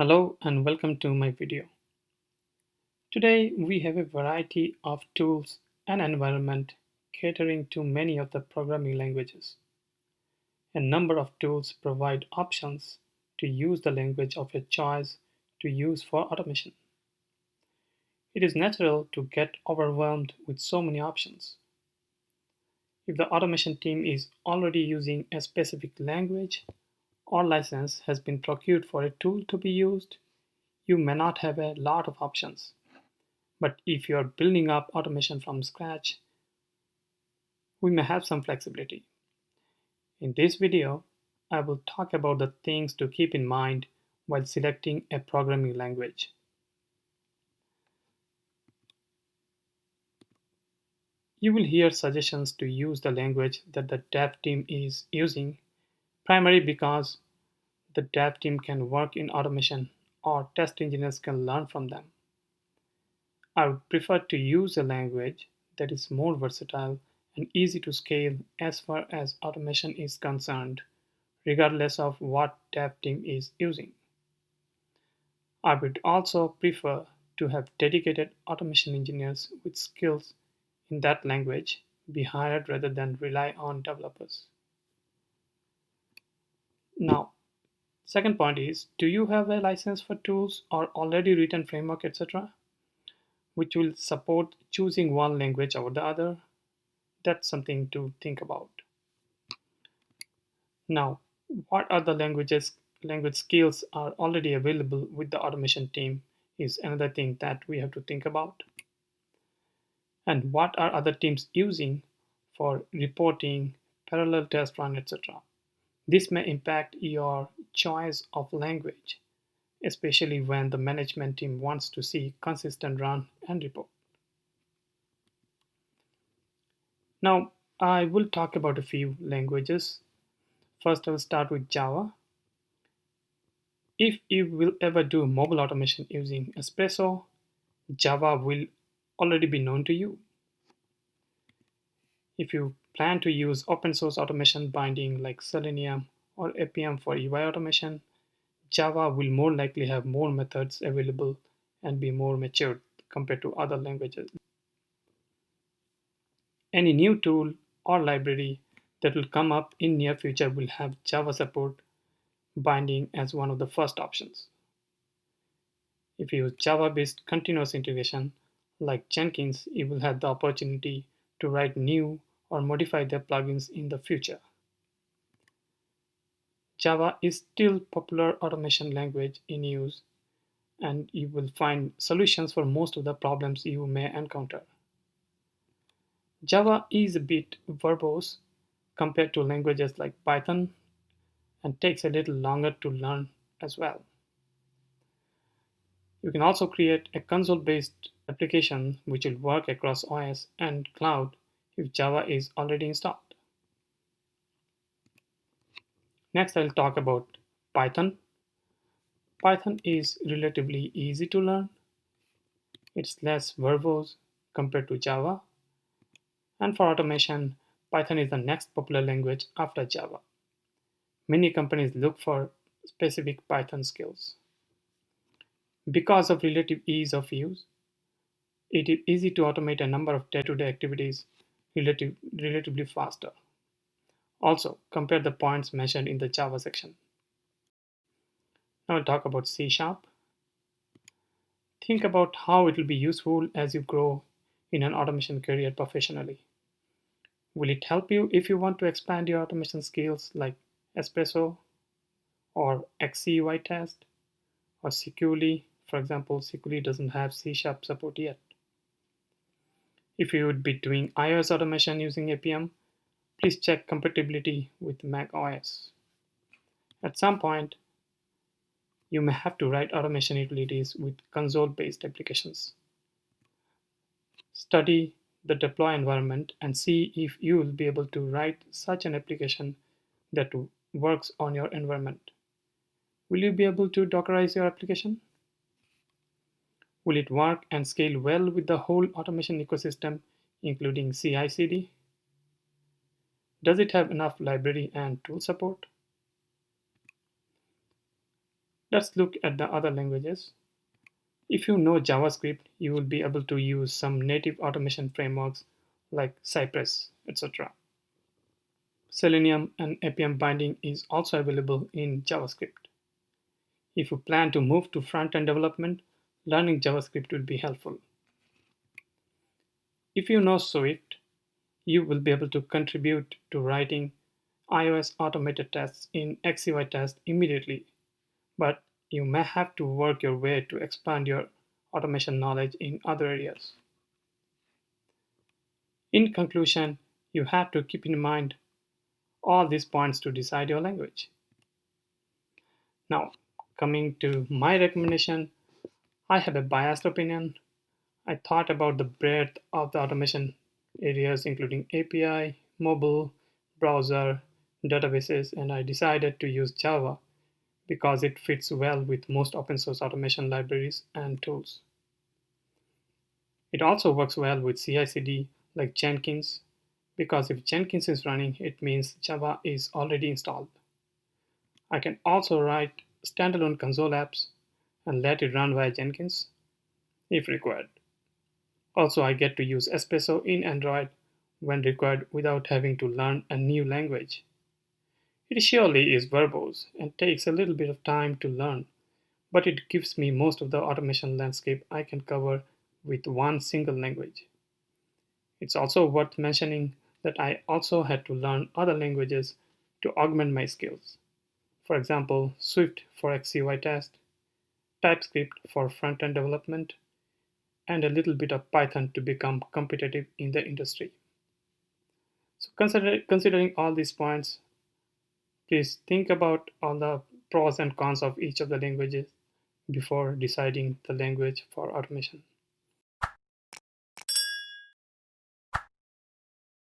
Hello and welcome to my video. Today we have a variety of tools and environment catering to many of the programming languages. A number of tools provide options to use the language of your choice to use for automation. It is natural to get overwhelmed with so many options. If the automation team is already using a specific language or license has been procured for a tool to be used, you may not have a lot of options. But if you are building up automation from scratch, we may have some flexibility. In this video, I will talk about the things to keep in mind while selecting a programming language. You will hear suggestions to use the language that the dev team is using, primarily because the dev team can work in automation or test engineers can learn from them. I would prefer to use a language that is more versatile and easy to scale as far as automation is concerned, regardless of what dev team is using. I would also prefer to have dedicated automation engineers with skills in that language be hired rather than rely on developers. Now, second point is, do you have a license for tools or already written framework, etc., which will support choosing one language over the other? That's something to think about. Now, what are the language skills are already available with the automation team is another thing that we have to think about. And what are other teams using for reporting, parallel test run, etc. This may impact your choice of language, especially when the management team wants to see consistent run and report. Now, I will talk about a few languages. First, I'll start with Java. If you will ever do mobile automation using Espresso, Java will already be known to you. If you plan to use open source automation binding like Selenium or APM for UI automation, Java will more likely have more methods available and be more mature compared to other languages. Any new tool or library that will come up in near future will have Java support binding as one of the first options. If you use Java-based continuous integration like Jenkins, you will have the opportunity to write new or modify their plugins in the future. Java is still popular automation language in use, and you will find solutions for most of the problems you may encounter. Java is a bit verbose compared to languages like Python and takes a little longer to learn as well. You can also create a console-based application which will work across OS and cloud if Java is already installed. Next, I'll talk about Python. Python is relatively easy to learn. It's less verbose compared to Java. And for automation, Python is the next popular language after Java. Many companies look for specific Python skills. Because of relative ease of use, it is easy to automate a number of day-to-day activities relatively faster. Also, compare the points mentioned in the Java section. Now I'll talk about C Sharp. Think about how it will be useful as you grow in an automation career professionally. Will it help you if you want to expand your automation skills like Espresso or XCUI test or Securely? For example, Securely doesn't have C Sharp support yet. If you would be doing iOS automation using APM, please check compatibility with Mac OS. At some point, you may have to write automation utilities with console-based applications. Study the deploy environment and see if you will be able to write such an application that works on your environment. Will you be able to Dockerize your application? Will it work and scale well with the whole automation ecosystem, including CI/CD? Does it have enough library and tool support? Let's look at the other languages. If you know JavaScript, you will be able to use some native automation frameworks like Cypress, etc. Selenium and APM binding is also available in JavaScript. If you plan to move to front-end development, learning JavaScript will be helpful. If you know Swift, you will be able to contribute to writing iOS automated tests in XUI test immediately, but you may have to work your way to expand your automation knowledge in other areas. In conclusion, you have to keep in mind all these points to decide your language. Now, coming to my recommendation, I have a biased opinion. I thought about the breadth of the automation areas, including API, mobile, browser, databases, and I decided to use Java because it fits well with most open source automation libraries and tools. It also works well with CI/CD like Jenkins because if Jenkins is running, it means Java is already installed. I can also write standalone console apps and let it run via Jenkins if required. Also, I get to use Espresso in Android when required without having to learn a new language. It surely is verbose and takes a little bit of time to learn, but it gives me most of the automation landscape I can cover with one single language. It's also worth mentioning that I also had to learn other languages to augment my skills. For example, Swift for XUI test, TypeScript for front end development, and a little bit of Python to become competitive in the industry. So, considering all these points, please think about all the pros and cons of each of the languages before deciding the language for automation.